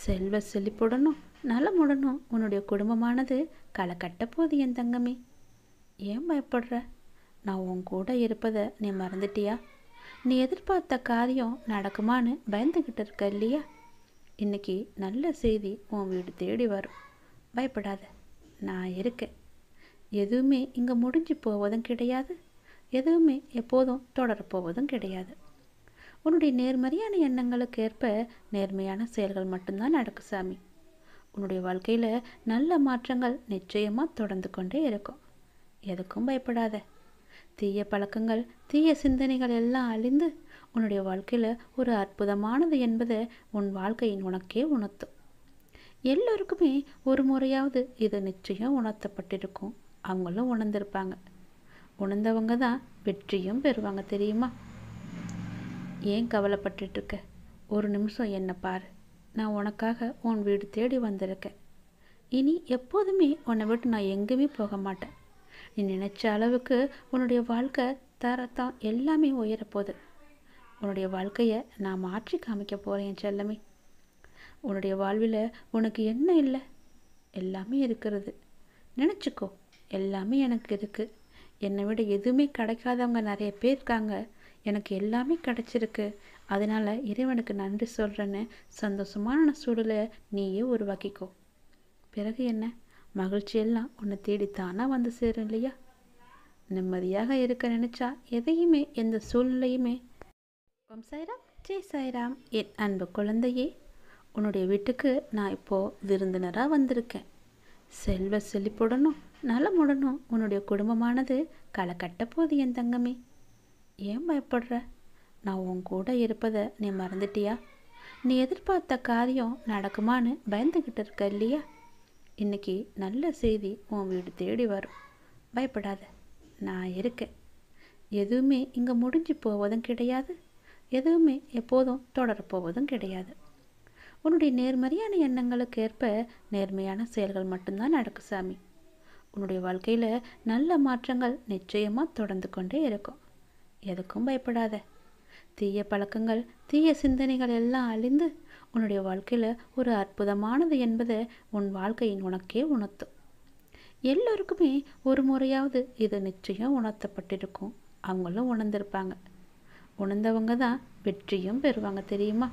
செல்வ செழிப்புடனும் நலமுடனும் உன்னுடைய குடும்பமானது களை கட்ட போது என் தங்கமே. ஏன் பயப்படுற? நான் உன் கூட இருப்பதை நீ மறந்துட்டியா? நீ எதிர்பார்த்த காரியம் நடக்குமான்னு பயந்துக்கிட்டு இருக்க இல்லையா? இன்னைக்கு நல்ல செய்தி உன் வீடு தேடி வரும். பயப்படாத, நான் இருக்கேன். எதுவுமே இங்கே முடிஞ்சு போவதும் கிடையாது, எதுவுமே எப்போதும் தொடரப்போவதும் கிடையாது. உன்னுடைய நேர்மறையான எண்ணங்களுக்கு ஏற்ப நேர்மையான செயல்கள் மட்டும்தான் நடக்கும் சாமி. உன்னுடைய வாழ்க்கையில் நல்ல மாற்றங்கள் நிச்சயமாக தொடர்ந்து கொண்டே இருக்கும். எதுக்கும் பயப்படாத. தீய பழக்கங்கள் தீய சிந்தனைகள் எல்லாம் அழிந்து உன்னுடைய வாழ்க்கையில் ஒரு அற்புதமானது என்பதை உன் வாழ்க்கையின் உனக்கே உணர்த்தும். எல்லோருக்குமே ஒரு முறையாவது இது நிச்சயம் உணர்த்தப்பட்டிருக்கும். அவங்களும் உணர்ந்திருப்பாங்க. உணர்ந்தவங்க தான் வெற்றியும் பெறுவாங்க, தெரியுமா? ஏன் கவலைப்பட்டுருக்க? ஒரு நிமிஷம் என்னை பாரு. நான் உனக்காக உன் வீடு தேடி வந்திருக்கேன். இனி எப்போதுமே உன்னை விட்டு நான் எங்கேயுமே போக மாட்டேன். நீ நினைச்ச அளவுக்கு உன்னுடைய வாழ்க்கை தரத்தான் எல்லாமே உயரப்போகுது. உன்னுடைய வாழ்க்கையை நான் மாற்றி காமிக்க போகிறேன் செல்லமே. உன்னுடைய வாழ்வில் உனக்கு என்ன இல்லை? எல்லாமே இருக்கிறது. நினச்சிக்கோ, எல்லாமே எனக்கு இருக்குது. என்னை விட எதுவுமே கிடைக்காதவங்க நிறைய பேர் இருக்காங்க. எனக்கு எல்லாமே கிடைச்சிருக்கு. அதனால் இறைவனுக்கு நன்றி சொல்கிறேன்னு சந்தோஷமான சூழலை நீயே உருவாக்கிக்கோ. பிறகு என்ன? மகிழ்ச்சியெல்லாம் உன்னை தேடித்தானா வந்து சேரும் இல்லையா? நிம்மதியாக இருக்க நினச்சா எதையுமே எந்த சூழ்நிலையுமே. ஓம் சாய்ராம், ஜெய் சாய்ராம். என் அன்பு குழந்தையே, உன்னுடைய வீட்டுக்கு நான் இப்போது விருந்தினராக வந்திருக்கேன். செல்வ செழிப்புடனும் நலமுடனும் உன்னுடைய குடும்பமானது களை கட்ட போது என் தங்கமே. ஏன் பயப்படுற? நான் உன் கூட இருப்பதை நீ மறந்துட்டியா? நீ எதிர்பார்த்த காரியம் நடக்குமான்னு பயந்துக்கிட்டு இருக்க இல்லையா? இன்னைக்கு நல்ல செய்தி உன் வீடு தேடி வரும். பயப்படாத, நான் இருக்கேன். எதுவுமே இங்கே முடிஞ்சு போவதும் கிடையாது, எதுவுமே எப்போதும் தொடரப்போவதும் கிடையாது. உன்னுடைய நேர்மறையான எண்ணங்களுக்கு ஏற்ப நேர்மையான செயல்கள் மட்டும்தான் நடக்கும் சாமி. உன்னுடைய வாழ்க்கையில் நல்ல மாற்றங்கள் நிச்சயமாக தொடர்ந்து கொண்டே இருக்கும். எதுக்கும் பயப்படாத. தீய பழக்கங்கள் தீய சிந்தனைகள் எல்லாம் அழிந்து உன்னுடைய வாழ்க்கையில் ஒரு அற்புதமானது என்பதை உன் வாழ்க்கையின் உனக்கே உணர்த்தும். எல்லோருக்குமே ஒரு முறையாவது இது நிச்சயம் உணர்த்தப்பட்டிருக்கும். அவங்களும் உணர்ந்திருப்பாங்க. உணர்ந்தவங்க தான் வெற்றியும் பெறுவாங்க, தெரியுமா?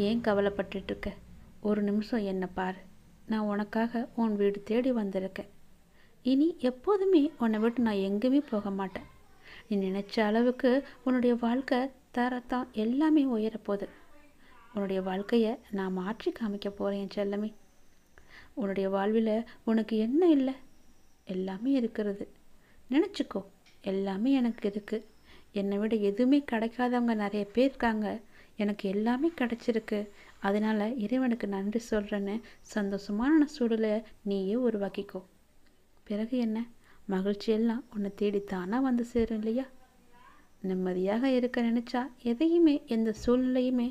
ஏன் கவலைப்பட்டுருக்க? ஒரு நிமிஷம் என்னை பாரு. நான் உனக்காக உன் வீடு தேடி வந்திருக்கேன். இனி எப்போதுமே உன்னை விட்டு நான் எங்கேயுமே போக மாட்டேன். நீ நினைச்ச அளவுக்கு உன்னுடைய வாழ்க்கை தரத்தான் எல்லாமே உயரப்போகுது. உன்னுடைய வாழ்க்கையை நான் மாற்றி காமிக்க போகிறேன் செல்லமே. உன்னுடைய வாழ்வில் உனக்கு என்ன இல்லை? எல்லாமே இருக்கிறது. நினச்சிக்கோ, எல்லாமே எனக்கு இருக்குது. என்னை விட எதுவுமே கிடைக்காதவங்க நிறைய பேர் இருக்காங்க. எனக்கு எல்லாமே கிடைச்சிருக்கு. அதனால் இறைவனுக்கு நன்றி சொல்கிறேன்னு சந்தோஷமான சூழலை நீயே உருவாக்கிக்கோ. பிறகு என்ன? மகிழ்ச்சியெல்லாம் உன்னை தேடித்தானா வந்து சேரும் இல்லையா? நிம்மதியாக இருக்க நினச்சா எதையுமே எந்த சூழ்நிலையுமே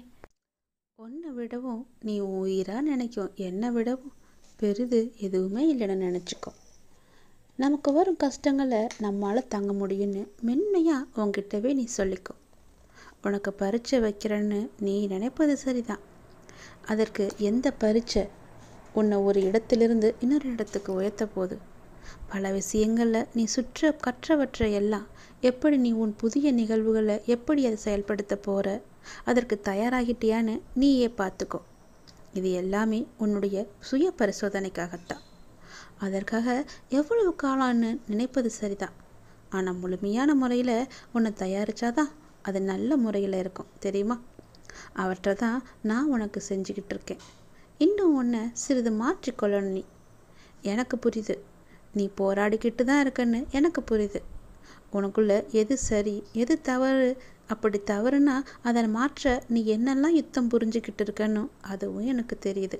உன்னை விடவும் நீ உயிராக நினைக்கும் என்னை விடவும் பெரிது எதுவுமே இல்லைன்னு நினச்சிக்கோ. நமக்கு வரும் கஷ்டங்களை நம்மளால் தாங்க முடியும்னு மென்மையாக உங்ககிட்டவே நீ சொல்லிக்கோ. உனக்கு பரீட்சை வைக்கிறேன்னு நீ நினைப்பது சரிதான். அதற்கு எந்த பரீட்சை உன்னை ஒரு இடத்திலிருந்து இன்னொரு இடத்துக்கு உயர்த்த போகுது. பல விஷயங்களில் நீ கற்றவற்றை எல்லாம் எப்படி நீ உன் புதிய நிகழ்வுகளை எப்படி அதை செயல்படுத்த போகிற, அதற்கு தயாராகிட்டியான்னு நீயே பார்த்துக்கோ. இது எல்லாமே உன்னுடைய சுய பரிசோதனைக்காகத்தான். அதற்காக எவ்வளவு காலம்னு நினைப்பது சரிதான். ஆனால் முழுமையான முறையில் உன்னை தயாரித்தாதான் அது நல்ல முறையில் இருக்கும், தெரியுமா? அவற்றை தான் நான் உனக்கு செஞ்சுக்கிட்டு இருக்கேன். இன்னும் உன்னை சிறிது மாற்றிக்கொள்ளணும். எனக்கு புரியுது. நீ போராடிக்கிட்டு தான் இருக்கன்னு எனக்கு புரியுது. உனக்குள்ள எது சரி எது தவறு, அப்படி தவறுனா அதை மாற்ற நீ என்னெல்லாம் யுத்தம் புரிஞ்சுக்கிட்டு இருக்கன்னு அதுவும் எனக்கு தெரியுது.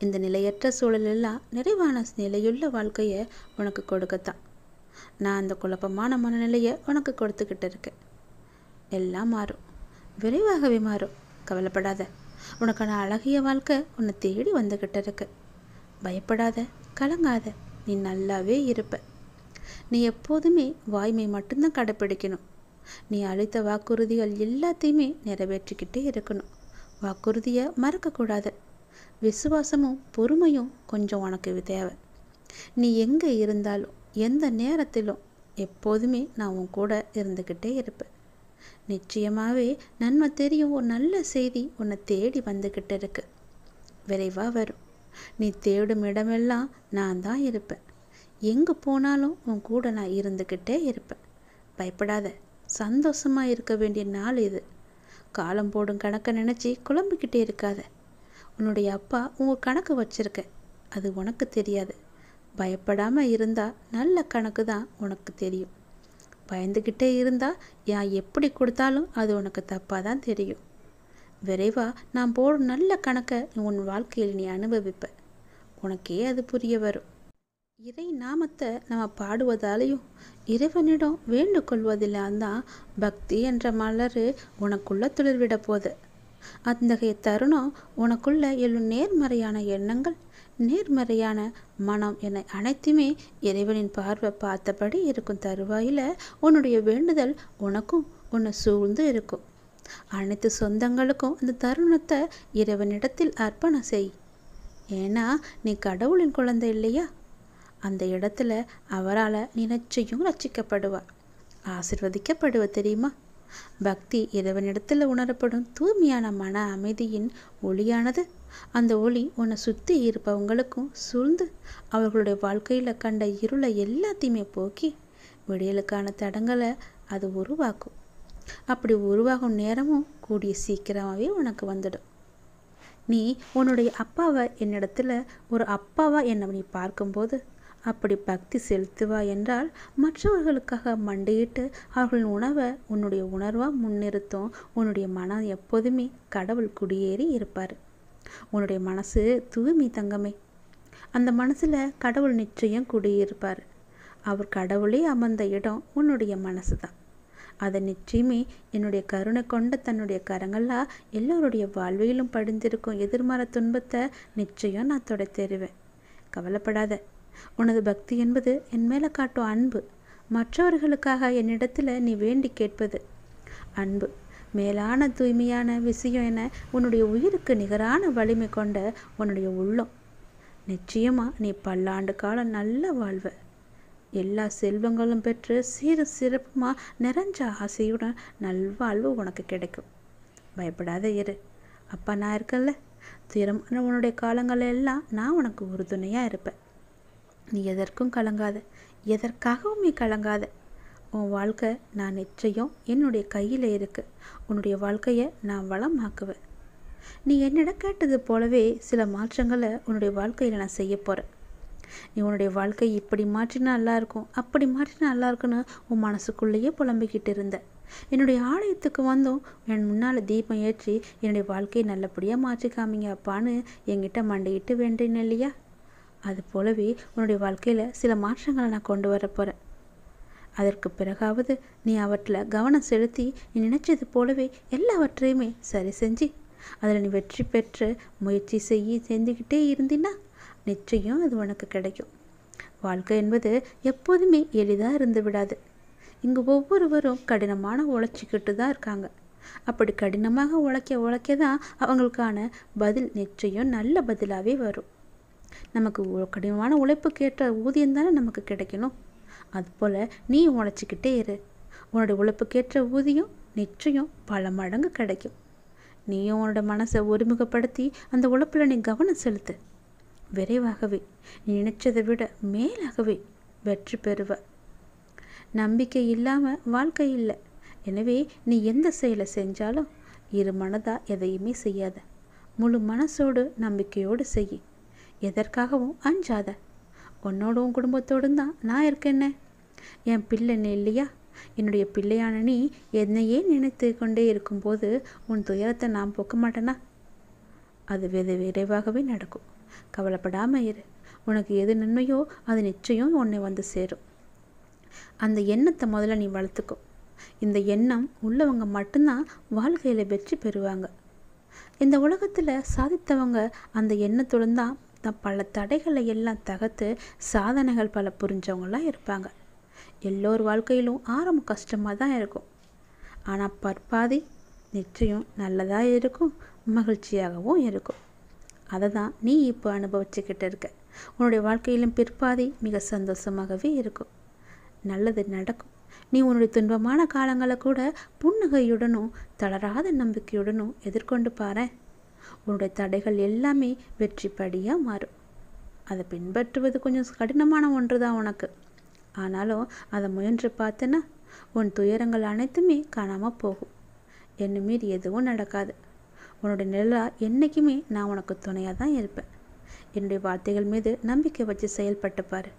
இந்த நிலையற்ற சூழலெல்லாம் நிறைவான நிலையுள்ள வாழ்க்கையை உனக்கு கொடுக்கத்தான் நான் அந்த குழப்பமான மனநிலையை உனக்கு கொடுத்துக்கிட்டு இருக்கேன். எல்லாம் மாறும், விரைவாகவே மாறும். கவலைப்படாத. உனக்கான அழகிய வாழ்க்கை உன்னை தேடி வந்துக்கிட்டு இருக்கு. பயப்படாத, கலங்காத. நீ நல்லாவே இருப்ப. நீ எப்போதுமே வாய்மை மட்டும்தான் கடைப்பிடிக்கணும். நீ அளித்த வாக்குறுதிகள் எல்லாத்தையுமே நிறைவேற்றிக்கிட்டே இருக்கணும். வாக்குறுதியை மறக்கக்கூடாது. விசுவாசமும் பொறுமையும் கொஞ்சம் உனக்கு தேவை. நீ எங்கே இருந்தாலும் எந்த நேரத்திலும் எப்போதுமே நான் உன் கூட இருந்துக்கிட்டே இருப்பேன். நிச்சயமாகவே நன்மை தெரியும் ஒரு நல்ல செய்தி உன்னை தேடி வந்துக்கிட்டு இருக்கு. விரைவாக வரும். நீ தேடும் இடமெல்லாம் நான் தான் இருப்பேன். எங்கே போனாலும் உன் கூட நான் இருந்துக்கிட்டே இருப்பேன். பயப்படாத. சந்தோஷமாக இருக்க வேண்டிய நாள் இது. காலம் போடும் கணக்கை நினச்சி குழம்பிக்கிட்டே இருக்காத. உன்னுடைய அப்பா உங்கள் கணக்கு வச்சிருக்க, அது உனக்கு தெரியாது. பயப்படாமல் இருந்தால் நல்ல கணக்கு தான் உனக்கு தெரியும். பயந்துக்கிட்டே இருந்தால் நான் எப்படி கொடுத்தாலும் அது உனக்கு தப்பாக தான் தெரியும். விரைவாக நான் போடும் நல்ல கணக்கை உன் வாழ்க்கையில் நீ அனுபவிப்ப. உனக்கே அது புரிய வரும். இறை நாமத்தை நம்ம பாடுவதாலேயும் இறைவனிடம் வேண்டுகொள்வதில்தான் தான் பக்தி என்ற மலர் உனக்குள்ள துளிர்விட போகுது. அத்தகைய தருணம் உனக்குள்ள எழும் நேர்மறையான எண்ணங்கள், நேர்மறையான மனம் என அனைத்துமே இறைவனின் பார்வை பார்த்தபடி இருக்கும் தருவாயில் உன்னுடைய வேண்டுதல் உனக்கும் உன்னை சூழ்ந்து இருக்கும். அனைத்து சொந்தங்களுக்கும் அந்த தருணத்தை இறைவனிடத்தில் அர்ப்பணம் செய். ஏன்னா நீ கடவுளின் குழந்தை இல்லையா? அந்த இடத்துல அவரால் நீ நிச்சயம் ரட்சிக்கப்படுவார், ஆசிர்வதிக்கப்படுவ தெரியுமா? பக்தி இறைவனிடத்தில் உணரப்படும் தூய்மையான மன அமைதியின் ஒளியானது அந்த ஒளி உன்னை சுற்றி இருப்பவங்களுக்கும் சூழ்ந்து அவர்களுடைய வாழ்க்கையில் கண்ட இருளை எல்லாத்தையுமே போக்கி விடியலுக்கான தடங்களை அது உருவாக்கும். அப்படி உருவாகும் நேரமும் கூடிய சீக்கிரமாகவே உனக்கு வந்துடும். நீ உன்னுடைய அப்பாவை என்னிடத்துல ஒரு அப்பாவா என்னை நீ பார்க்கும்போது அப்படி பக்தி செலுத்துவா என்றால் மற்றவர்களுக்காக மண்டியிட்டு அவர்களின் உணவை உன்னுடைய உணர்வாக முன்னிறுத்தும். உன்னுடைய மனம் எப்போதுமே கடவுள் குடியேறி இருப்பார். உன்னுடைய மனசு தூய்மை தங்கமே. அந்த மனசில் கடவுள் நிச்சயம் குடியிருப்பார். அவர் கடவுளே அமர்ந்த இடம் உன்னுடைய மனசு தான். அதை நிச்சயமே என்னுடைய கருணை கொண்ட தன்னுடைய கரங்களாக எல்லோருடைய வாழ்விலும் படிந்திருக்கும் எதிர்மறை துன்பத்தை நிச்சயம் நான் தொடை தருவேன். கவலைப்படாத. உனது பக்தி என்பது என் மேலே காட்டும் அன்பு. மற்றவர்களுக்காக என்னிடத்தில் நீ வேண்டி கேட்பது அன்பு. மேலான தூய்மையான விஷயம் என உன்னுடைய உயிருக்கு நிகரான வலிமை கொண்ட உன்னுடைய உள்ளம். நிச்சயமாக நீ பல்லாண்டு காலம் நல்ல வாழ்வ. எல்லா செல்வங்களும் பெற்று சீர சிறப்புமாக நிறைஞ்ச ஆசையுடன் நல்வாழ்வு உனக்கு கிடைக்கும். பயப்படாத இரு. அப்பா நான் இருக்கல. துயரமான உன்னுடைய காலங்கள் எல்லாம் நான் உனக்கு உறுதுணையாக இருப்பேன். நீ எதற்கும் கலங்காத, எதற்காகவும் நீ கலங்காத. உன் வாழ்க்கை நான் நிச்சயம் என்னுடைய கையில் இருக்கு. உன்னுடைய வாழ்க்கையை நான் வளமாக்குவேன். நீ என்னிடம் கேட்டது போலவே சில மாற்றங்களை உன்னுடைய வாழ்க்கையில் நான் செய்ய போகிறேன். நீ உன்னுடைய வாழ்க்கை இப்படி மாற்றினா நல்லாயிருக்கும், அப்படி மாற்றினா நல்லாயிருக்குன்னு உன் மனசுக்குள்ளேயே புலம்பிக்கிட்டு இருந்த. என்னுடைய ஆலயத்துக்கு வந்தோம், என் முன்னால் தீபம் ஏற்றி என்னுடைய வாழ்க்கையை நல்லபடியாக மாற்றி காமிங்க அப்பான்னு என்கிட்ட மண்டிக்கிட்டு வேண்டேன் இல்லையா? அது போலவே உன்னுடைய வாழ்க்கையில் சில மாற்றங்களை நான் கொண்டு வர போகிறேன். அதற்கு பிறகாவது நீ அவற்றில் கவனம் செலுத்தி நீ நினைச்சது போலவே எல்லாவற்றையுமே சரி செஞ்சு அதில் நீ வெற்றி பெற்று முயற்சி செஞ்சுக்கிட்டே இருந்தினா நிச்சயம் அது உனக்கு கிடைக்கும். வாழ்க்கை என்பது எப்போதுமே எளிதாக இருந்து விடாது. இங்கு ஒவ்வொருவரும் கடினமான உழைச்சிக்கிட்டு தான் இருக்காங்க. அப்படி கடினமாக உழைக்க தான் அவங்களுக்கான பதில் நிச்சயம் நல்ல பதிலாகவே வரும். நமக்கு கடினமான உழைப்புக்கேற்ற ஊதியம் தானே நமக்கு கிடைக்கணும். அதுபோல் நீ உழைச்சிக்கிட்டே இரு. உன்னுடைய உழைப்புக்கேற்ற ஊதியம் நிச்சயம் பல மடங்கு கிடைக்கும். நீயும் உன்னோட மனசை ஒருமுகப்படுத்தி அந்த உழைப்பில் நீ கவனம் செலுத்து. விரைவாகவே நீ நினைச்சதை விட மேலாகவே வெற்றி பெறுவ. நம்பிக்கை இல்லாமல் வாழ்க்கை இல்லை. எனவே நீ எந்த செயலை செஞ்சாலும் இரு மனதாக எதையுமே செய்யாத. முழு மனசோடு நம்பிக்கையோடு செய். எதற்காகவும் அஞ்சாத. உன்னோட உன் குடும்பத்தோடு தான் நான் இருக்கேன்னே. என் பிள்ளைன்னு இல்லையா? என்னுடைய பிள்ளையான நீ என்னையே நினைத்து கொண்டே இருக்கும்போது உன் துயரத்தை நான் போக்க மாட்டேனா? அது விரைவாகவே நடக்கும். கவலைப்படாமல் இரு. உனக்கு எது நன்மையோ அது நிச்சயம் உன்னை வந்து சேரும். அந்த எண்ணத்தை முதல்ல நீ வளர்த்துக்கோ. இந்த எண்ணம் உள்ளவங்க மட்டும்தான் வாழ்க்கையில் வெற்றி பெறுவாங்க. இந்த உலகத்தில் சாதித்தவங்க அந்த எண்ணத்துடன் தான் பல தடைகளை எல்லாம் தகர்த்து சாதனைகள் பல புரிஞ்சவங்களாம் இருப்பாங்க. எல்லோர் வாழ்க்கையிலும் ஆரம்ப கஷ்டமாக தான் இருக்கும். ஆனால் பற்பாதி நிச்சயம் நல்லதாக இருக்கும். மகிழ்ச்சியாகவும் இருக்கும். அதை தான் நீ இப்போ அனுபவிச்சுக்கிட்டு இருக்க. உன்னுடைய வாழ்க்கையிலும் பிற்பாதி மிக சந்தோஷமாகவே இருக்கும். நல்லது நடக்கும். நீ உன்னுடைய துன்பமான காலங்களை கூட புன்னகையுடனும் தளராத நம்பிக்கையுடனும் எதிர்கொண்டு பாரு. உன்னுடைய தடைகள் எல்லாமே வெற்றி படியாக மாறும். அதை பின்பற்றுவது கொஞ்சம் கடினமான ஒன்று தான் உனக்கு. ஆனாலும் அதை முயன்று பார்த்தேன்னா உன் துயரங்கள் அனைத்துமே காணாமல் போகும். என்னை மீறி எதுவும் நடக்காது. உன்னுடைய நிழலா என்றைக்குமே நான் உனக்கு துணையாக தான் இருப்பேன். என்னுடைய வார்த்தைகள் மீது நம்பிக்கை வச்சு செயல்பட்டு பாரு.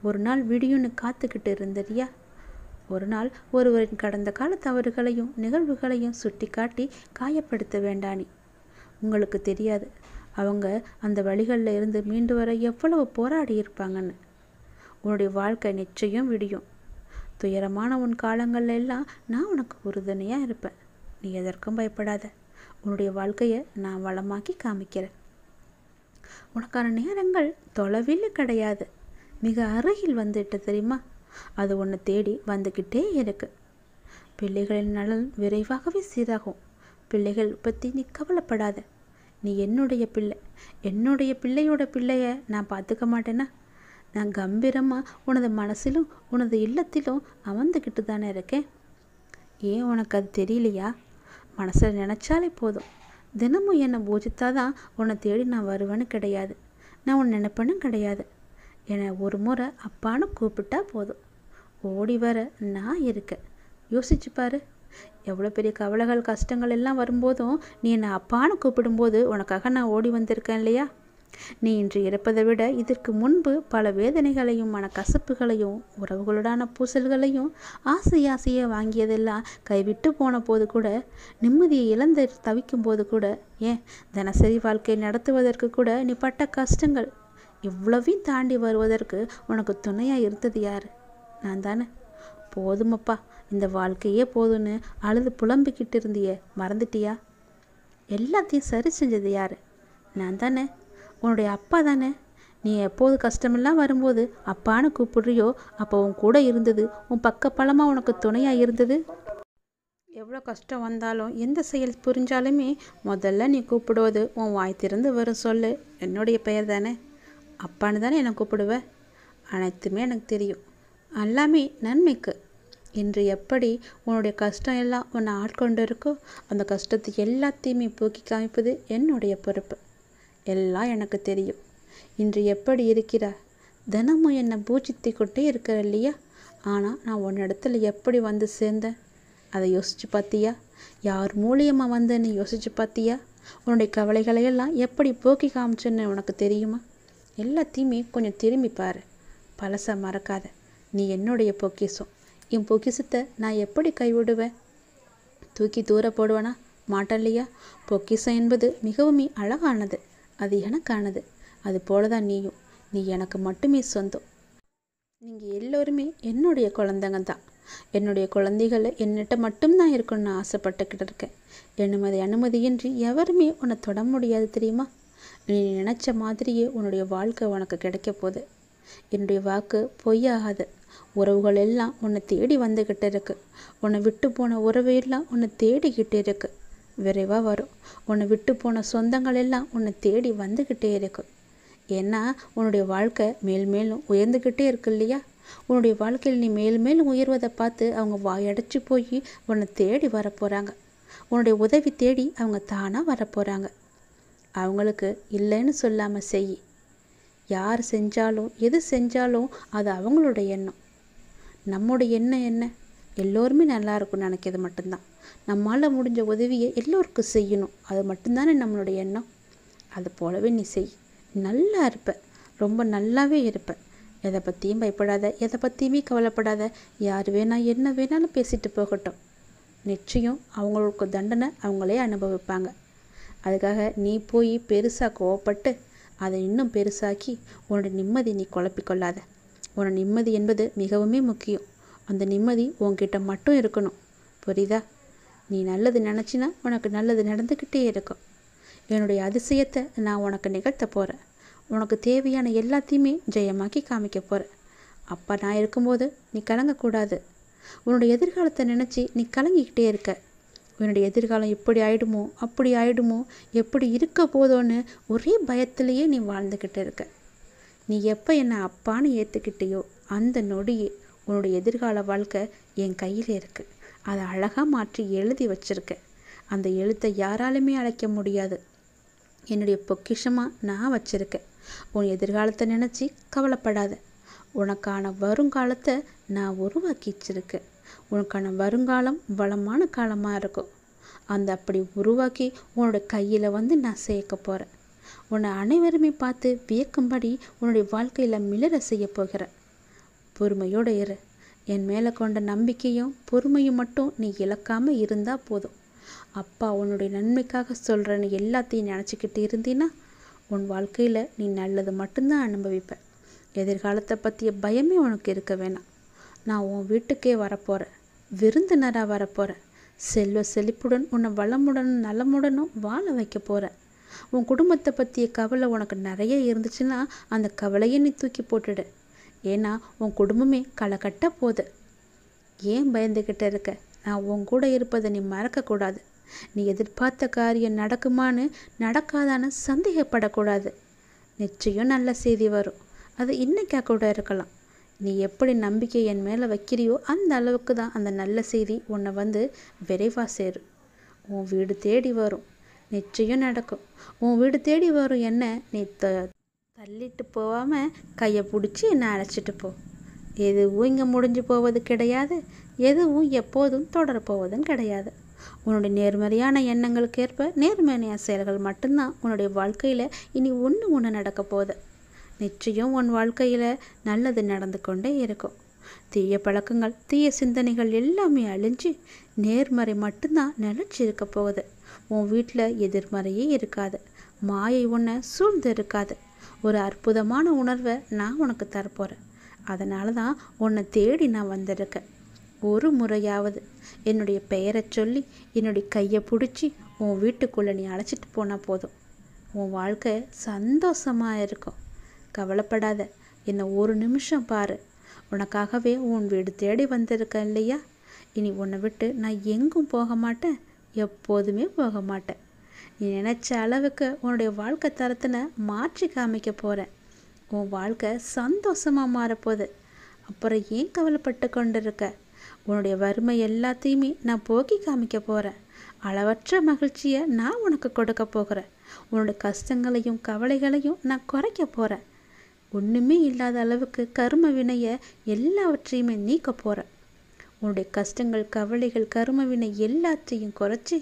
ஒரு நாள் விடியுன்னு காத்துக்கிட்டு இருந்தறியா? ஒரு நாள் ஒருவரின் கடந்த கால தவறுகளையும் நிகழ்வுகளையும் சுட்டி காட்டி காயப்படுத்த வேண்டானி. உங்களுக்கு தெரியாது அவங்க அந்த வழிகளில் இருந்து மீண்டு வர எவ்வளவு போராடி இருப்பாங்கன்னு. உன்னுடைய வாழ்க்கை நிச்சயம் விடியும். துயரமான உன் காலங்கள் எல்லாம் நான் உனக்கு உறுதுணையாக இருப்பேன். நீ எதற்கும் பயப்படாத. உன்னுடைய வாழ்க்கையை நான் வளமாக்கி காமிக்கிறேன். உனக்கான நேரங்கள் தொலைவில் கிடையாது, மிக அருகில் வந்துட்டு தெரியுமா? அது உன்னை தேடி வந்துக்கிட்டே இருக்கு. பிள்ளைகளின் நலன் விரைவாகவே சீராகும். பிள்ளைகள் பற்றி நீ கவலைப்படாத. நீ என்னுடைய பிள்ளை. என்னுடைய பிள்ளையோட பிள்ளைய நான் பார்த்துக்க மாட்டேன்னா? நான் கம்பீரமாக உனது மனசிலும் உனது இல்லத்திலும் அமர்ந்துக்கிட்டு தானே இருக்கேன். ஏன் உனக்கு அது தெரியலையா? மனசில் நினச்சாலே போதும். தினமும் என்னை பூஜித்தாதான் உன்னை தேடி நான் வருவேன்னு கிடையாது. நான் உன்னை நினைப்பேன்னு கிடையாது. என்னை ஒரு முறை அப்பான்னு கூப்பிட்டா போதும், ஓடி வர நான் இருக்கேன். யோசிச்சு பாரு. எவ்வளோ பெரிய கவலைகள் கஷ்டங்கள் எல்லாம் வரும்போதும் நீ என்னை அப்பான்னு கூப்பிடும்போது உனக்காக நான் ஓடி வந்திருக்கேன் இல்லையா? நீ இன்று இருப்பதை விட இதற்கு முன்பு பல வேதனைகளையும் மனக்கசப்புகளையும் உறவுகளுடான பூசல்களையும் ஆசையை வாங்கியதெல்லாம் கைவிட்டு போன போது கூட, நிம்மதியை இழந்து தவிக்கும் போது கூட, ஏன் தினசரி வாழ்க்கை நடத்துவதற்கு கூட நீ பட்ட கஷ்டங்கள் இவ்வளவையும் தாண்டி வருவதற்கு உனக்கு துணையாக இருந்தது யார்? நான் தானே. போதுமப்பா, இந்த வாழ்க்கையே போதும்னு அழுது புலம்பிக்கிட்டு இருந்தியே, மறந்துட்டியா? எல்லாத்தையும் சரி செஞ்சது யார்? நான் தானே. உன்னுடைய அப்பா தானே. நீ எப்போது கஷ்டமெல்லாம் வரும்போது அப்பான்னு கூப்பிடுறியோ அப்போ உன் கூட இருந்தது, உன் பக்கப்பலமாக உனக்கு துணையாக இருந்தது. எவ்வளோ கஷ்டம் வந்தாலும் எந்த செயல் புரிஞ்சாலுமே முதல்ல நீ கூப்பிடுவது உன் வாய் திறந்து வரும் சொல்லு என்னுடைய பெயர் தானே. அப்பான்னு தானே என்னை கூப்பிடுவேன். அனைத்துமே எனக்கு தெரியும். எல்லாமே நன்மைக்கு. இன்று எப்படி உன்னுடைய கஷ்டம் எல்லாம் உன்னை ஆட்கொண்டு இருக்கோ அந்த கஷ்டத்தை எல்லாத்தையுமே போக்கி காமிப்பது என்னுடைய பொறுப்பு. எல்லாம் எனக்கு தெரியும். இன்று எப்படி இருக்கிறா? தினமும் என்னை பூஜித்து கொண்டே இருக்கிற இல்லையா? ஆனால் நான் உன்னிடத்துல எப்படி வந்து சேர்ந்தேன் அதை யோசித்து பார்த்தியா? யார் மூலியமாக வந்தேன்னு யோசித்து பார்த்தியா? உன்னுடைய கவலைகளையெல்லாம் எப்படி போக்கி காமிச்சேன்னு உனக்கு தெரியுமா? எல்லாத்தையுமே கொஞ்சம் திரும்பி பாரு. பழசை மறக்காத. நீ என்னுடைய பொக்கிஷம். என் பொக்கிஷத்தை நான் எப்படி கைவிடுவேன்? தூக்கி தூர போடுவேனா? மாட்டேன் இல்லையா? பொக்கிஷம் என்பது மிகவும் அழகானது. அது எனக்கானது. அது போல தான் நீயும். நீ எனக்கு மட்டுமே சொந்தம். நீங்கள் எல்லோருமே என்னுடைய குழந்தைங்க தான். என்னுடைய குழந்தைகளை என்னிட்ட மட்டும்தான் இருக்கணும்னு ஆசைப்பட்டுக்கிட்டு இருக்கேன். என்னுமதி அனுமதியின்றி எவருமே உன்னை தொட முடியாது தெரியுமா? நீ நினச்ச மாதிரியே உன்னுடைய வாழ்க்கை உனக்கு கிடைக்க போகுது. என்னுடைய வாக்கு பொய்யாகாது. உறவுகள் எல்லாம் உன்னை தேடி வந்துக்கிட்டு இருக்கு. உன்னை விட்டு போன உறவு எல்லாம் உன்னை தேடிக்கிட்டு இருக்கு. விரைவாக வரும். உன்னை விட்டு போன சொந்தங்கள் எல்லாம் உன்னை தேடி வந்துக்கிட்டே இருக்கு. ஏன்னா உன்னுடைய வாழ்க்கை மேல் மேலும் உயர்ந்துக்கிட்டே இருக்கு இல்லையா? உன்னுடைய வாழ்க்கையில் நீ மேல் மேலும் உயர்வதை பார்த்து அவங்க வாயடைச்சு போய் உன்னை தேடி வரப்போகிறாங்க. உன்னுடைய உதவி தேடி அவங்க தானாக வரப்போகிறாங்க. அவங்களுக்கு இல்லைன்னு சொல்லாமல் செய். யார் செஞ்சாலும் எது செஞ்சாலும் அது அவங்களோட எண்ணம். நம்முடைய எண்ணம் என்ன? எல்லோருமே நல்லா இருக்கும்னு நினைக்கிறது மட்டும்தான். நம்மளால் முடிஞ்ச உதவியை எல்லோருக்கும் செய்யணும். அது மட்டும்தானே நம்மளுடைய எண்ணம். அது போலவே நீ செய். நல்லா இருப்ப. ரொம்ப நல்லாவே இருப்ப. எதை பற்றியும் பயப்படாத. எதை பற்றியுமே கவலைப்படாத. யார் வேணால் என்ன வேணாலும் பேசிட்டு போகட்டும். நிச்சயம் அவங்களுக்கு தண்டனை அவங்களே அனுபவிப்பாங்க. அதுக்காக நீ போய் பெருசாக கோவப்பட்டு அதை இன்னும் பெருசாக்கி உன்னோட நிம்மதி நீ குழப்பிக்கொள்ளாத. உன்னோட நிம்மதி என்பது மிகவும் முக்கியம். அந்த நிம்மதி உன்கிட்ட மட்டும் இருக்கணும். புரியுதா? நீ நல்லது நினச்சினா உனக்கு நல்லது நடந்துக்கிட்டே இருக்கும். என்னுடைய அதிசயத்தை நான் உனக்கு நிகழ்த்த போகிறேன். உனக்கு தேவையான எல்லாத்தையுமே ஜெயமாக்கி காமிக்க போகிறேன். அப்பா நான் இருக்கும்போது நீ கலங்கக்கூடாது. உன்னுடைய எதிர்காலத்தை நினச்சி நீ கலங்கிக்கிட்டே இருக்க. என்னுடைய எதிர்காலம் இப்படி ஆயிடுமோ அப்படி ஆயிடுமோ, எப்படி இருக்க போதோன்னு ஒரே பயத்திலேயே நீ வாழ்ந்துக்கிட்டு இருக்க. நீ எப்போ என்னை அப்பான்னு ஏற்றுக்கிட்டேயோ அந்த நொடியே உன்னுடைய எதிர்கால வாழ்க்கை என் கையில் இருக்குது. அதை அழகாக மாற்றி எழுதி வச்சிருக்க. அந்த எழுத்தை யாராலுமே அழைக்க முடியாது. என்னுடைய பொக்கிஷமாக நான் வச்சுருக்கேன். உன் எதிர்காலத்தை நினச்சி கவலைப்படாத. உனக்கான வருங்காலத்தை நான் உருவாக்கி வச்சிருக்கேன். உனக்கான வருங்காலம் வளமான காலமாக இருக்கும். அந்த அப்படி உருவாக்கி உன்னோட கையில் வந்து நான் சேர்க்க போகிறேன். உன்னை அனைவருமே பார்த்து வியக்கும்படி உன்னுடைய வாழ்க்கையில் மிளற செய்ய போகிறேன். பொறுமையோடு இரு. என் மேலே கொண்ட நம்பிக்கையும் பொறுமையும் மட்டும் நீ இழக்காமல் இருந்தால் போதும். அப்பா உன்னுடைய நன்மைக்காக சொல்கிறேன்னு எல்லாத்தையும் நினச்சிக்கிட்டு இருந்தீன்னா உன் வாழ்க்கையில் நீ நல்லது மட்டும்தான் அனுபவிப்ப. எதிர்காலத்தை பற்றிய பயமே உனக்கு இருக்க வேணாம். நான் உன் வீட்டுக்கே வரப்போகிறேன். விருந்தினராக வரப்போகிறேன். செல்வ செழிப்புடன் உன்னை வளமுடனும் நலமுடனும் வாழ வைக்க போகிறேன். உன் குடும்பத்தை பற்றிய கவலை உனக்கு நிறைய இருந்துச்சுன்னா அந்த கவலையை நீ தூக்கி போட்டுடு. ஏன்னா உன் குடும்பமே களை கட்ட போகுது. ஏன் பயந்துக்கிட்ட இருக்க? நான் உன் கூட இருப்பதை நீ மறக்கக்கூடாது. நீ எதிர்பார்த்த காரியம் நடக்குமான்னு நடக்காதான்னு சந்தேகப்படக்கூடாது. நிச்சயம் நல்ல செய்தி வரும். அது இன்னைக்கா கூட இருக்கலாம். நீ எப்படி நம்பிக்கை என் மேலே வைக்கிறியோ அந்த அளவுக்கு தான் அந்த நல்ல செய்தி உன்னை வந்து விரைவாக சேரும். உன் வீடு தேடி வரும். நிச்சயம் நடக்கும். உன் வீடு தேடி வரும். என்ன நீ தள்ளிட்டு போகாமல் கையை பிடிச்சி என்னை அழைச்சிட்டு போ. எதுவும் இங்கே முடிஞ்சு போவது கிடையாது. எதுவும் எப்போதும் தொடரப்போவதும் கிடையாது. உன்னுடைய நேர்மறையான எண்ணங்களுக்கு ஏற்ப நேர்மறையான செயல்கள் மட்டும்தான் உன்னுடைய வாழ்க்கையில் இனி ஒன்று நடக்க போகுது. நிச்சயம் உன் வாழ்க்கையில் நல்லது நடந்து கொண்டே இருக்கும். தீய பழக்கங்கள் தீய சிந்தனைகள் எல்லாமே அழிஞ்சு நேர்மறை மட்டும்தான் நிலச்சி இருக்க போகுது. உன் வீட்டில் எதிர்மறையே இருக்காது. மாயை உன்னை சூழ்ந்து இருக்காது. ஒரு அற்புதமான உணர்வை நான் உனக்கு தரப்போகிறேன். அதனால தான் உன்னை தேடி நான் வந்திருக்கேன். ஒரு முறையாவது என்னுடைய பெயரை சொல்லி என்னுடைய கையை பிடிச்சி உன் வீட்டுக்குள்ளே நீ அழைச்சிட்டு போனால் போதும். உன் வாழ்க்கை சந்தோஷமாக இருக்கும். கவலைப்படாத. என்னை ஒரு நிமிஷம் பாரு. உனக்காகவே உன் வீடு தேடி வந்திருக்கேன் இல்லையா? இனி உன்னை விட்டு நான் எங்கும் போக மாட்டேன். எப்போதுமே போக மாட்டேன். நீ நினச்ச அளவுக்கு உன்னுடைய வாழ்க்கை தரத்தினை மாற்றி காமிக்க போகிறேன். உன் வாழ்க்கை சந்தோஷமாக மாறப்போகுது. அப்புறம் ஏன் கவலைப்பட்டு கொண்டு இருக்க? உன்னுடைய வறுமை எல்லாத்தையுமே நான் போக்கி காமிக்க போகிறேன். அளவற்ற மகிழ்ச்சியை நான் உனக்கு கொடுக்க போகிறேன். உன்னோட கஷ்டங்களையும் கவலைகளையும் நான் குறைக்க போகிறேன். ஒன்றுமே இல்லாத அளவுக்கு கர்ம வினையை எல்லாவற்றையுமே நீக்க போகிறேன். உன்னுடைய கஷ்டங்கள் கவலைகள் கர்ம வினை எல்லாத்தையும் குறைச்சி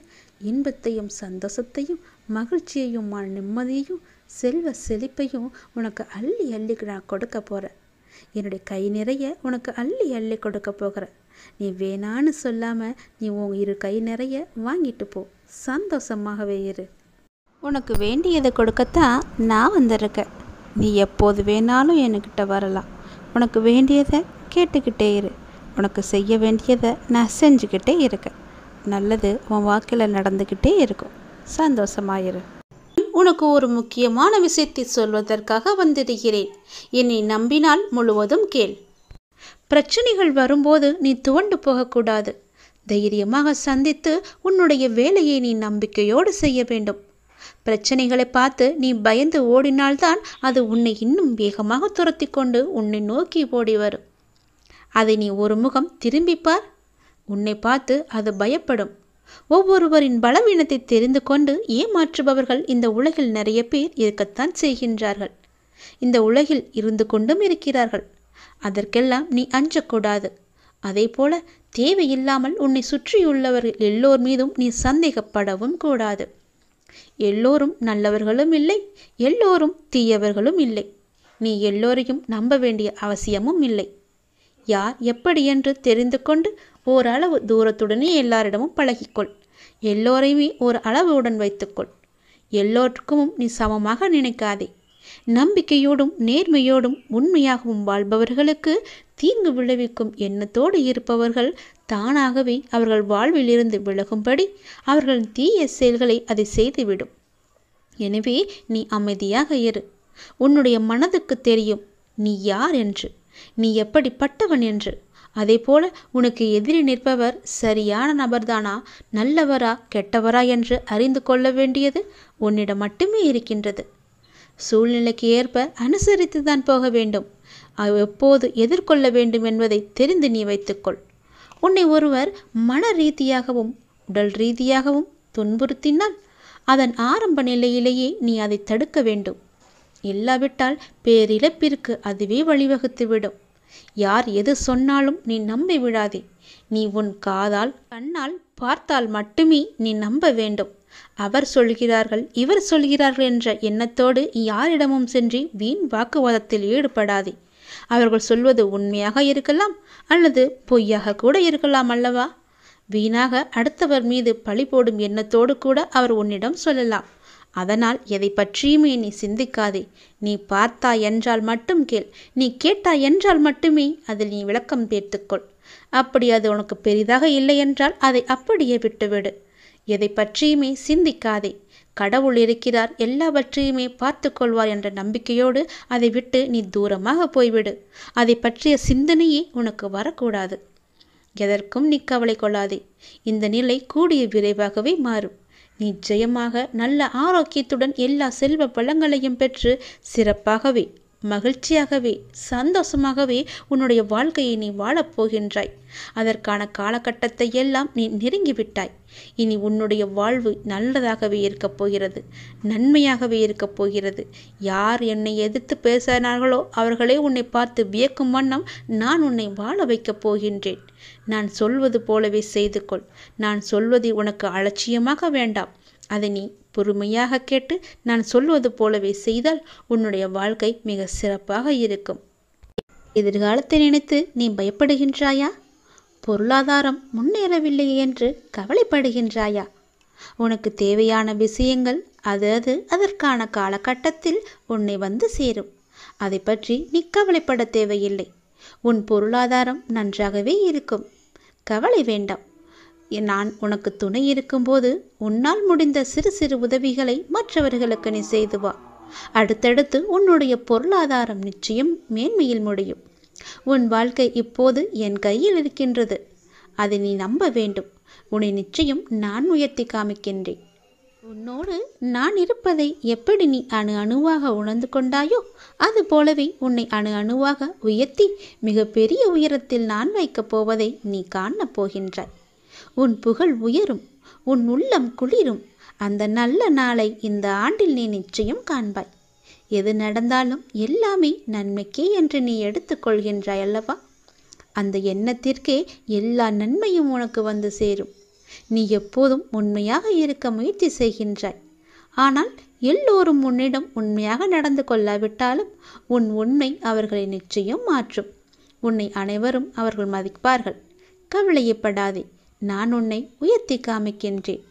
இன்பத்தையும் சந்தோஷத்தையும் மகிழ்ச்சியையும் நிம்மதியையும் செல்வ செழிப்பையும் உனக்கு அள்ளி அள்ளி நான் கொடுக்க போகிறேன். என்னுடைய கை நிறைய உனக்கு அள்ளி அள்ளி கொடுக்க போகிறேன். நீ வேணான்னு சொல்லாமல் நீ உன் இரு கை நிறைய வாங்கிட்டு போ. சந்தோஷமாகவே இரு. உனக்கு வேண்டியதை கொடுக்கத்தான் நான் வந்திருக்கேன். நீ எப்போது வேணாலும் என்கிட்ட வரலாம். உனக்கு வேண்டியதை கேட்டுக்கிட்டே இரு. உனக்கு செய்ய வேண்டியதை நான் செஞ்சுக்கிட்டே இருக்கேன். நல்லது உன் வாக்கில் நடந்துக்கிட்டே இருக்கும். சந்தோஷமாயிரு. உனக்கு ஒரு முக்கியமான விஷயத்தை சொல்வதற்காக வந்திருக்கிறேன். என்னை நம்பினால் முழுவதும் கேள். பிரச்சனைகள் வரும்போது நீ துவண்டு போகக்கூடாது. தைரியமாக சந்தித்து உன்னுடைய வேலையை நீ நம்பிக்கையோடு செய்ய வேண்டும். பிரச்சனைகளை பார்த்து நீ பயந்து ஓடினால்தான் அது உன்னை இன்னும் வேகமாக துரத்தி கொண்டு உன்னை நோக்கி ஓடி வரும். அதை நீ ஒரு முகம் திரும்பிப்பார். உன்னை பார்த்து அது பயப்படும். ஒவ்வொருவரின் பலவீனத்தை தெரிந்து கொண்டு ஏமாற்றுபவர்கள் இந்த உலகில் நிறைய பேர் இருக்கத்தான் செய்கின்றார்கள். இந்த உலகில் இருந்து கொண்டும் இருக்கிறார்கள். அதற்கெல்லாம் நீ அஞ்சக்கூடாது. அதே போல தேவையில்லாமல் உன்னை சுற்றியுள்ளவர்கள் எல்லோர் மீதும் நீ சந்தேகப்படவும் கூடாது. எல்லோரும் நல்லவர்களும் இல்லை, எல்லோரும் தீயவர்களும் இல்லை. நீ எல்லோரையும் நம்ப வேண்டிய அவசியமும் இல்லை. யார் எப்படி என்று தெரிந்து கொண்டு ஓரளவு தூரத்துடனே எல்லாரிடமும் பழகிக்கொள். எல்லோரையுமே ஒரு அளவுடன் வைத்துக்கொள். எல்லோருக்கும் நீ சமமாக நினைக்காதே. நம்பிக்கையோடும் நேர்மையோடும் உண்மையாகவும் வாழ்பவர்களுக்கு தீங்கு விளைவிக்கும் எண்ணத்தோடு இருப்பவர்கள் தானாகவே அவர்கள் வாழ்விலிருந்து விலகும்படி அவர்களின் தீய செயல்களை அதை செய்துவிடும். எனவே நீ அமைதியாக இரு. உன்னுடைய மனதுக்கு தெரியும் நீ யார் என்று, நீ எப்படிப்பட்டவன் என்று. அதேபோல உனக்கு எதிரி நிற்பவர் சரியான நபர்தானா, நல்லவரா கெட்டவரா என்று அறிந்து கொள்ள வேண்டியது உன்னிடம் மட்டுமே இருக்கின்றது. சூழ்நிலைக்கு ஏற்ப அனுசரித்து தான் போக வேண்டும். எப்போது எதிர்கொள்ள வேண்டும் என்பதை தெரிந்து நீ வைத்துக்கொள். உன்னை ஒருவர் மன ரீதியாகவும் உடல் ரீதியாகவும் துன்புறுத்தினால் அதன் ஆரம்ப நிலையிலேயே நீ அதை தடுக்க வேண்டும். இல்லாவிட்டால் பேரிழப்பிற்கு அதுவே வழிவகுத்துவிடும். யார் எது சொன்னாலும் நீ நம்பி விடாதே. நீ உன் காதால் கண்ணால் பார்த்தால் மட்டுமே நீ நம்ப வேண்டும். அவர் சொல்கிறார்கள் இவர் சொல்கிறார்கள் என்ற எண்ணத்தோடு யாரிடமும் சென்று வீண் வாக்குவாதத்தில் ஈடுபடாதே. அவர்கள் சொல்வது உண்மையாக இருக்கலாம் அல்லது பொய்யாக கூட இருக்கலாம் அல்லவா? வீணாக அடுத்தவர் மீது பழி போடும் எண்ணத்தோடு கூட அவர் உன்னிடம் சொல்லலாம். அதனால் எதை பற்றியுமே நீ சிந்திக்காதே. நீ பார்த்தாய் என்றால் மட்டும் கேள். நீ கேட்டாய் என்றால் மட்டுமே அதில் நீ விளக்கம் பேர்த்துக்கொள். அப்படி அது உனக்கு பெரிதாக இல்லை என்றால் அதை அப்படியே விட்டுவிடு. எதை பற்றியுமே சிந்திக்காதே. கடவுள் இருக்கிறார், எல்லாவற்றையுமே பார்த்து கொள்வார் என்ற நம்பிக்கையோடு அதை விட்டு நீ தூரமாக போய்விடு. அதை பற்றிய சிந்தனையே உனக்கு வரக்கூடாது. எதற்கும் நீ கவலை கொள்ளாதே. இந்த நிலை கூடிய விரைவாகவே மாறும். நிச்சயமாக நல்ல ஆரோக்கியத்துடன் எல்லா செல்வ வளங்களையும் பெற்று சிறப்பாகவே மகிழ்ச்சியாகவே சந்தோஷமாகவே உன்னுடைய வாழ்க்கையை நீ வாழப்போகின்றாய். அதற்கான காலகட்டத்தை எல்லாம் நீ நெருங்கிவிட்டாய். இனி உன்னுடைய வாழ்வு நல்லதாகவே இருக்கப் போகிறது, நன்மையாகவே இருக்கப் போகிறது. யார் என்னை எதிர்த்து பேசினார்களோ அவர்களே உன்னை பார்த்து வியக்கும் வண்ணம் நான் உன்னை வாழ வைக்கப் போகின்றேன். நான் சொல்வது போலவே செய்து கொள். நான் சொல்வதை உனக்கு அலட்சியமாக வேண்டாம். அதை நீ பொறுமையாக கேட்டு நான் சொல்வது போலவே செய்தால் உன்னுடைய வாழ்க்கை மிக சிறப்பாக இருக்கும். எதிர்காலத்தை நினைத்து நீ பயப்படுகின்றாயா? பொருளாதாரம் முன்னேறவில்லை என்று கவலைப்படுகின்றாயா? உனக்கு தேவையான விஷயங்கள் அதற்கான காலகட்டத்தில் உன்னை வந்து சேரும். அதை பற்றி நீ கவலைப்பட தேவையில்லை. உன் பொருளாதாரம் நன்றாகவே இருக்கும். கவலை வேண்டாம். நான் உனக்கு துணை இருக்கும்போது உன்னால் முடிந்த சிறு சிறு உதவிகளை மற்றவர்களுக்கு நீ செய்து வா. அடுத்தடுத்து உன்னுடைய பொருளாதாரம் நிச்சயம் மேன்மையில் முடியும். உன் வாழ்க்கை இப்போது என் கையில் இருக்கின்றது. அதை நீ நம்ப வேண்டும். உன்னை நிச்சயம் நான் உயர்த்தி காமிக்கின்றேன். உன்னோடு நான் இருப்பதை எப்படி நீ அணு அணுவாக உணர்ந்து கொண்டாயோ அது போலவே உன்னை அணு அணுவாக உயர்த்தி மிக பெரிய உயரத்தில் நான் வைக்கப் போவதை நீ காணப் போகின்றாய். உன் புகழ் உயரும், உன் உள்ளம் குளிரும். அந்த நல்ல நாளை இந்த ஆண்டில் நீ நிச்சயம் காண்பாய். எது நடந்தாலும் எல்லாமே நன்மைக்கே என்று நீ எடுத்துக்கொள்கின்றாய் அல்லவா? அந்த எண்ணத்திற்கே எல்லா நன்மையும் உனக்கு வந்து சேரும். நீ எப்போதும் உண்மையாக இருக்க முயற்சி செய்கின்றாய். ஆனால் எல்லோரும் உன்னிடம் உண்மையாக நடந்து கொள்ளாவிட்டாலும் உன் உண்மை அவர்களை நிச்சயம் மாற்றும். உன்னை அனைவரும் அவர்கள் மதிப்பார்கள். கவலையப்படாதே. நான் உன்னை உயர்த்தி காமிக்கின்றேன்.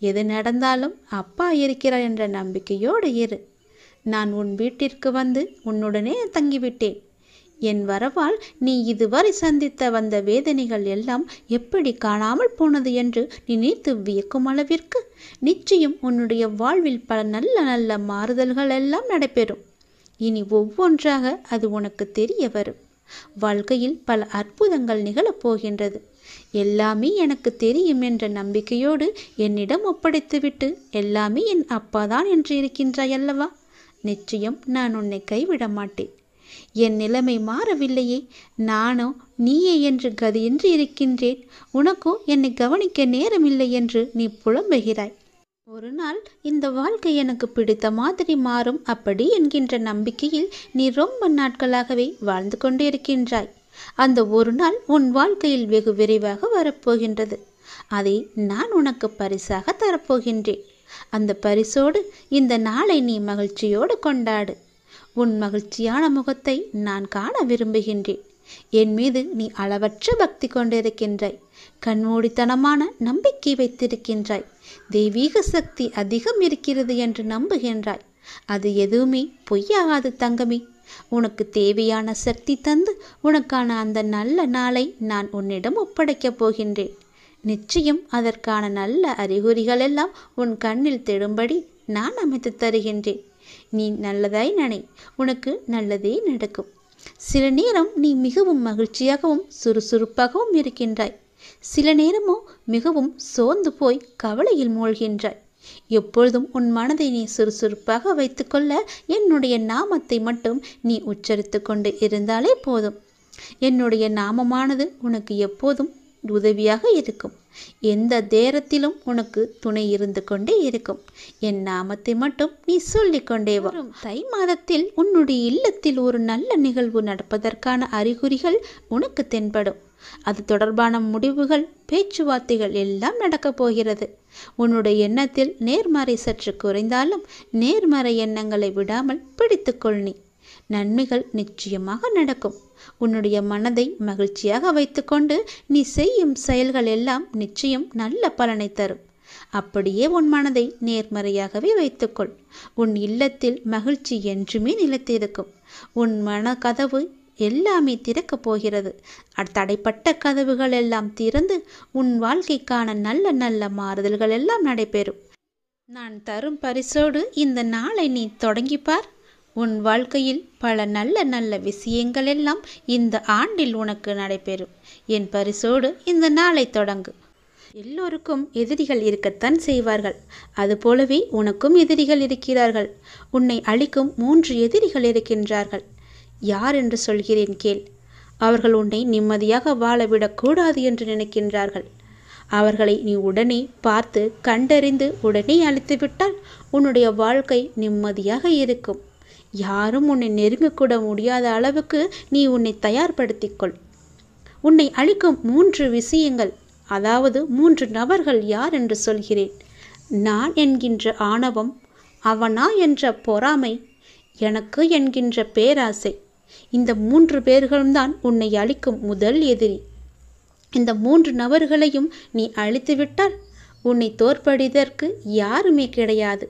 எது நடந்தாலும் அப்பா இருக்கிறார் என்ற நம்பிக்கையோடு இரு. நான் உன் வீட்டிற்கு வந்து உன்னுடனே தங்கிவிட்டேன். என் வரவால் நீ இதுவரை சந்தித்த வந்த வேதனைகள் எல்லாம் எப்படி காணாமல் போனது என்று நினைத்து வியக்கும் அளவிற்கு நிச்சயம் உன்னுடைய வாழ்வில் பல நல்ல நல்ல மாறுதல்கள் எல்லாம் நடைபெறும். இனி ஒவ்வொன்றாக அது உனக்கு தெரிய வரும். வாழ்க்கையில் பல அற்புதங்கள் நிகழப்போகின்றது. எல்லாமே எனக்கு தெரியும் என்ற நம்பிக்கையோடு என்னிடம் ஒப்படைத்துவிட்டு எல்லாமே என் அப்பாதான் என்று இருக்கின்றாய் அல்லவா? நிச்சயம் நான் உன்னை கைவிட மாட்டேன். என் நிலைமை மாறவில்லையே, நானோ நீயே என்று கதியின்றி இருக்கின்றேன். உனக்கோ என்னை கவனிக்க நேரமில்லை என்று நீ புலம்புகிறாய். ஒரு நாள் இந்த வாழ்க்கை எனக்கு பிடித்த மாதிரி மாறும் அப்படி என்கின்ற நம்பிக்கையில் நீ ரொம்ப நாட்களாகவே வாழ்ந்து கொண்டே இருக்கின்றாய். அந்த ஒரு நாள் உன் வாழ்க்கையில் வெகு விரைவாக வரப்போகின்றது. அதை நான் உனக்கு பரிசாக தரப்போகின்றேன். அந்த பரிசோடு இந்த நாளை நீ மகிழ்ச்சியோடு கொண்டாடு. உன் மகிழ்ச்சியான முகத்தை நான் காண விரும்புகின்றேன். என் மீது நீ அளவற்ற பக்தி கொண்டிருக்கின்றாய். கண்மூடித்தனமான நம்பிக்கை வைத்திருக்கின்றாய். தெய்வீக சக்தி அதிகம் இருக்கிறது என்று நம்புகின்றாய். அது எதுவுமே பொய்யாகாது தங்கமே. உனக்கு தேவையான சக்தி தந்து உனக்கான அந்த நல்ல நாளை நான் உன்னிடம் ஒப்படைக்கப் போகின்றேன். நிச்சயம் அதற்கான நல்ல அறிகுறிகள் எல்லாம் உன் கண்ணில் தெடும்படி நான் அமைத்து தருகின்றேன். நீ நல்லதாய் நினை, உனக்கு நல்லதே நடக்கும். சில நேரம் நீ மிகவும் மகிழ்ச்சியாகவும் சுறுசுறுப்பாகவும் இருக்கின்றாய். சில நேரமோ மிகவும் சோர்ந்து போய் கவலையில் மூழ்கின்றாய். எப்பொழுதும் உன் மனதை நீ சுறுசுறுப்பாக வைத்துக்கொள்ள என்னுடைய நாமத்தை மட்டும் நீ உச்சரித்து கொண்டு இருந்தாலே போதும். என்னுடைய நாமமானது உனக்கு எப்போதும் உதவியாக இருக்கும். எந்த நேரத்திலும் உனக்கு துணை இருந்து கொண்டே இருக்கும். என் நாமத்தை மட்டும் நீ சொல்லிக்கொண்டே வரும். தை மாதத்தில் உன்னுடைய இல்லத்தில் ஒரு நல்ல நிகழ்வு நடப்பதற்கான அறிகுறிகள் உனக்கு தென்படும். அது தொடர்பான முடிவுகள், பேச்சுவார்த்தைகள் எல்லாம் நடக்கப் போகிறது. உன்னுடைய எண்ணத்தில் நேர்மறை சற்று குறைந்தாலும் நேர்மறை எண்ணங்களை விடாமல் பிடித்துக்கொள். நீ நன்மைகள் நிச்சயமாக நடக்கும். உன்னுடைய மனதை மகிழ்ச்சியாக வைத்துக்கொண்டு நீ செய்யும் செயல்கள் எல்லாம் நிச்சயம் நல்ல பலனை தரும். அப்படியே உன் மனதை நேர்மறையாகவே வைத்துக்கொள். உன் இல்லத்தில் மகிழ்ச்சி என்றுமே நிலைத்திருக்கும். உன் மன கதவு எல்லாமே திறக்கப் போகிறது. தடைப்பட்ட கதவுகள் எல்லாம் திறந்து உன் வாழ்க்கைக்கான நல்ல நல்ல மாறுதல்கள் எல்லாம் நடைபெறும். நான் தரும் பரிசோடு இந்த நாளை நீ தொடங்கிப்பார். உன் வாழ்க்கையில் பல நல்ல நல்ல விஷயங்கள் எல்லாம் இந்த ஆண்டில் உனக்கு நடைபெறும். என் பரிசோடு இந்த நாளை தொடங்கு. எல்லோருக்கும் எதிரிகள் இருக்கத்தான் செய்வார்கள். அதுபோலவே உனக்கும் எதிரிகள் இருக்கிறார்கள். உன்னை அழிக்கும் 3 எதிரிகள் இருக்கின்றார்கள். யார் என்று சொல்கிறேன் கேள். அவர்கள் உன்னை நிம்மதியாக வாழவிடக்கூடாது என்று நினைக்கின்றார்கள். அவர்களை நீ உடனே பார்த்து கண்டறிந்து உடனே அழித்துவிட்டால் உன்னுடைய வாழ்க்கை நிம்மதியாக இருக்கும். யாரும் உன்னை நெருங்கக்கூட முடியாத அளவுக்கு நீ உன்னை தயார்படுத்திக்கொள். உன்னை அழிக்கும் 3 விஷயங்கள், அதாவது 3 நபர்கள் யார் என்று சொல்கிறேன். நான் என்கின்ற ஆணவம், அவனா என்ற பொறாமை, எனக்கு என்கின்ற பேராசை. இந்த 3 பேர்களும் தான் உன்னை அழிக்கும் முதல் எதிரி. இந்த 3 நபர்களையும் நீ அழித்துவிட்டால் உன்னை தோற்படிதற்கு யாருமே கிடையாது.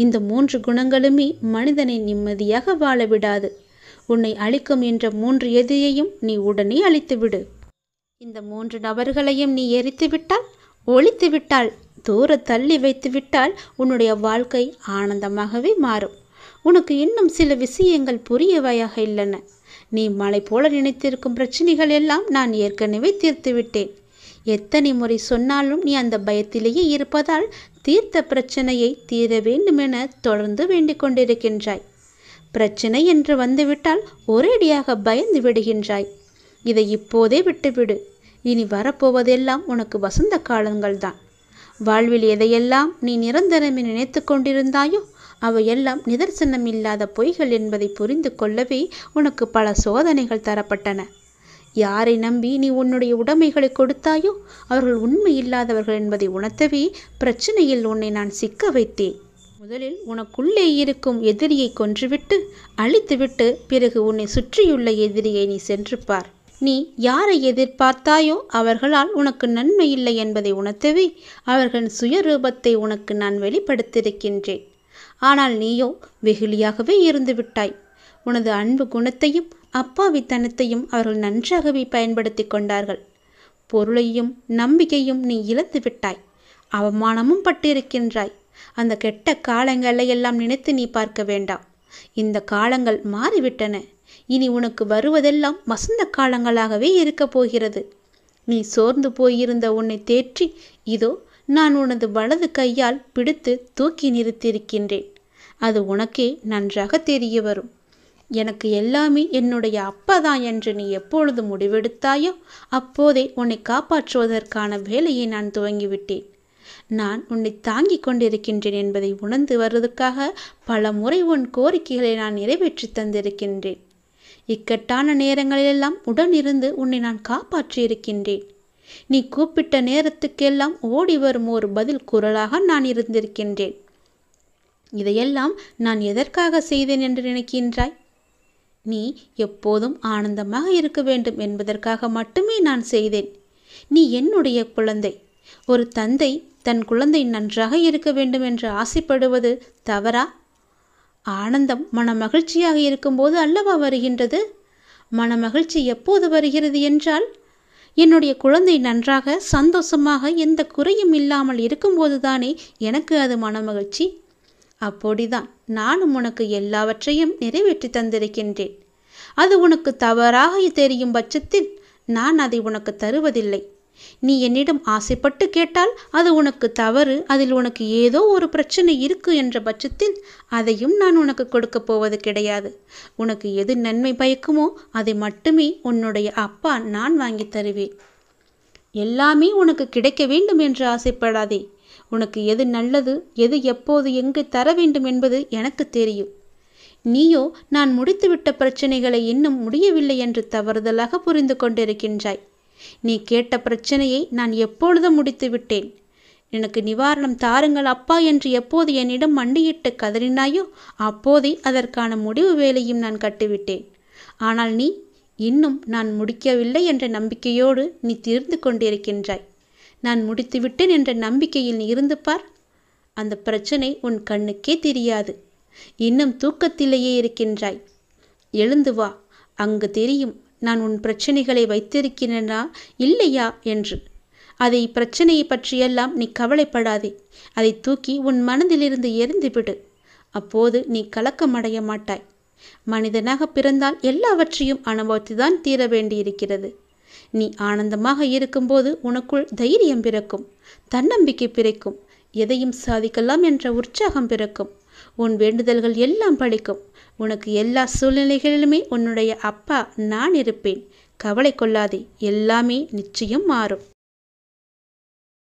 இந்த 3 குணங்களுமே மனிதனை நிம்மதியாக வாழ விடாது. உன்னை அழிக்கும் என்ற 3 எதிரியையும் நீ உடனே அழித்துவிடு. இந்த 3 நபர்களையும் நீ எரித்துவிட்டால், ஒழித்துவிட்டால், தூர தள்ளி வைத்துவிட்டால் உன்னுடைய வாழ்க்கை ஆனந்தமாகவே மாறும். உனக்கு இன்னும் சில விஷயங்கள் புரியவையாக இல்லைன. நீ மலை போல நினைத்திருக்கும் பிரச்சனைகள் எல்லாம் நான் ஏற்கனவே தீர்த்து விட்டேன். எத்தனை முறை சொன்னாலும் நீ அந்த பயத்திலேயே இருப்பதால் தீர்த்த பிரச்சனையை தீர வேண்டுமென தொடர்ந்து வேண்டிக் கொண்டிருக்கின்றாய். பிரச்சனை என்று வந்துவிட்டால் ஒரேடியாக பயந்து விடுகின்றாய். இதை இப்போதே விட்டுவிடு. இனி வரப்போவதெல்லாம் உனக்கு வசந்த காலங்கள்தான். வாழ்வில் எதையெல்லாம் நீ நிரந்தரமே நினைத்து கொண்டிருந்தாயோ அவையெல்லாம் நிதர்சனம் இல்லாத பொய்கள் என்பதை புரிந்து கொள்ளவே உனக்கு பல சோதனைகள் தரப்பட்டன. யாரை நம்பி நீ உன்னுடைய உடைமைகளை கொடுத்தாயோ அவர்கள் உண்மை இல்லாதவர்கள் என்பதை உணர்த்தவே பிரச்சனையில் உன்னை நான் சிக்க வைத்தேன். முதலில் உனக்குள்ளே இருக்கும் எதிரியை கொன்றுவிட்டு அழித்துவிட்டு பிறகு உன்னை சுற்றியுள்ள எதிரியை நீ சென்று பார். நீ யாரை எதிர்பார்த்தாயோ அவர்களால் உனக்கு நன்மை இல்லை என்பதை உணர்த்தவே அவர்களின் சுயரூபத்தை உனக்கு நான் வெளிப்படுத்தியிருக்கின்றேன். ஆனால் நீயோ வெகுளியாகவே இருந்து விட்டாய். உனது அன்பு குணத்தையும் அப்பாவித்தனத்தையும் அவர்கள் நன்றாகவே பயன்படுத்தி கொண்டார்கள். பொருளையும் நம்பிக்கையும் நீ இழந்து விட்டாய். அவமானமும் பட்டிருக்கின்றாய். அந்த கெட்ட காலங்களை எல்லாம் நினைத்து நீ பார்க்க வேண்டாம். இந்த காலங்கள் மாறிவிட்டன. இனி உனக்கு வருவதெல்லாம் வசந்த காலங்களாகவே இருக்கப் போகிறது. நீ சோர்ந்து போயிருந்த உன்னை தேற்றி இதோ நான் உனது வலது கையால் பிடித்து தூக்கி நிறுத்தியிருக்கின்றேன். அது உனக்கே நன்றாக தெரிய வரும். எனக்கு எல்லாமே என்னுடைய அப்பாதான் என்று நீ எப்பொழுது முடிவெடுத்தாயோ அப்போதே உன்னை காப்பாற்றுவதற்கான வேலையை நான் துவங்கிவிட்டேன். நான் உன்னை தாங்கிக் கொண்டிருக்கின்றேன் என்பதை உணர்ந்து வருவதற்காக பல முறை உன் கோரிக்கைகளை நான் நிறைவேற்றி தந்திருக்கின்றேன். இக்கட்டான நேரங்களிலெல்லாம் உடனிருந்து உன்னை நான் காப்பாற்றியிருக்கின்றேன். நீ கூப்பிட்ட நேரத்துக்கெல்லாம் ஓடி வரும் ஒரு பதில் குரலாக நான் இருந்திருக்கின்றேன். இதையெல்லாம் நான் எதற்காக செய்தேன் என்று நினைக்கின்றாய்? நீ எப்போதும் ஆனந்தமாக இருக்க வேண்டும் என்பதற்காக மட்டுமே நான் செய்தேன். நீ என்னுடைய குழந்தை. ஒரு தந்தை தன் குழந்தை நன்றாக இருக்க வேண்டும் என்று ஆசைப்படுவது தவறா? ஆனந்தம் மனமகிழ்ச்சியாக இருக்கும்போது அல்லவா வருகின்றது. மனமகிழ்ச்சி எப்போது வருகிறது என்றால் என்னுடைய குழந்தை நன்றாக சந்தோஷமாக எந்த குறையும் இல்லாமல் இருக்கும்போது தானே எனக்கு அது மனமகிழ்ச்சி. அப்படிதான் நானும் உனக்கு எல்லாவற்றையும் நிறைவேற்றி தந்திருக்கின்றேன். அது உனக்கு தவறாக தெரியும் பட்சத்தில் நான் அதை உனக்கு தருவதில்லை. நீ என்னிடம் ஆசைப்பட்டு கேட்டால் அது உனக்கு தவறு, அதில் உனக்கு ஏதோ ஒரு பிரச்சனை இருக்கு என்ற பட்சத்தில் அதையும் நான் உனக்கு கொடுக்க போவது கிடையாது. உனக்கு எது நன்மை பயக்குமோ அதை மட்டுமே உன்னுடைய அப்பா நான் வாங்கி தருவேன். எல்லாமே உனக்கு கிடைக்க வேண்டும் என்று ஆசைப்படாதே. உனக்கு எது நல்லது, எது எப்போது எங்கு தர வேண்டும் என்பது எனக்கு தெரியும். நீயோ நான் முடித்துவிட்ட பிரச்சனைகளை இன்னும் முடியவில்லை என்று தவறுதலாக புரிந்து கொண்டிருக்கின்றாய். நீ கேட்ட பிரச்சனையை நான் எப்பொழுதும் முடித்து விட்டேன். எனக்கு நிவாரணம் தாருங்கள் அப்பா என்று எப்போது என்னிடம் மண்டியிட்டு கதறினாயோ அப்போதே அதற்கான முடிவு வேலையும் நான் கட்டிவிட்டேன். ஆனால் நீ இன்னும் நான் முடிக்கவில்லை என்ற நம்பிக்கையோடு நீ தீர்ந்து கொண்டிருக்கின்றாய். நான் முடித்துவிட்டேன் என்ற நம்பிக்கையில் நீ இருந்து பார். அந்த பிரச்சனை உன் கண்ணுக்கே தெரியாது. இன்னும் தூக்கத்திலேயே இருக்கின்றாய். எழுந்து வா, அங்கு தெரியும் நான் உன் பிரச்சனைகளை வைத்திருக்கிறேனா இல்லையா என்று. அதை பிரச்சனையை பற்றியெல்லாம் நீ கவலைப்படாதே. அதை தூக்கி உன் மனதிலிருந்து எறிந்துவிடு. அப்போது நீ கலக்கமடைய மாட்டாய். மனிதனாக பிறந்தால் எல்லாவற்றையும் அனுபவித்துதான் தீர வேண்டியிருக்கிறது. நீ ஆனந்தமாக இருக்கும்போது உனக்குள் தைரியம் பிறக்கும், தன்னம்பிக்கை பிறக்கும், எதையும் சாதிக்கலாம் என்ற உற்சாகம் பிறக்கும். உன் வேண்டுதல்கள் எல்லாம் பலிக்கும். உனக்கு எல்லா சூழ்நிலைகளிலுமே உன்னுடைய அப்பா நான் இருப்பேன். கவலை கொள்ளாதே, எல்லாமே நிச்சயம் மாறும்.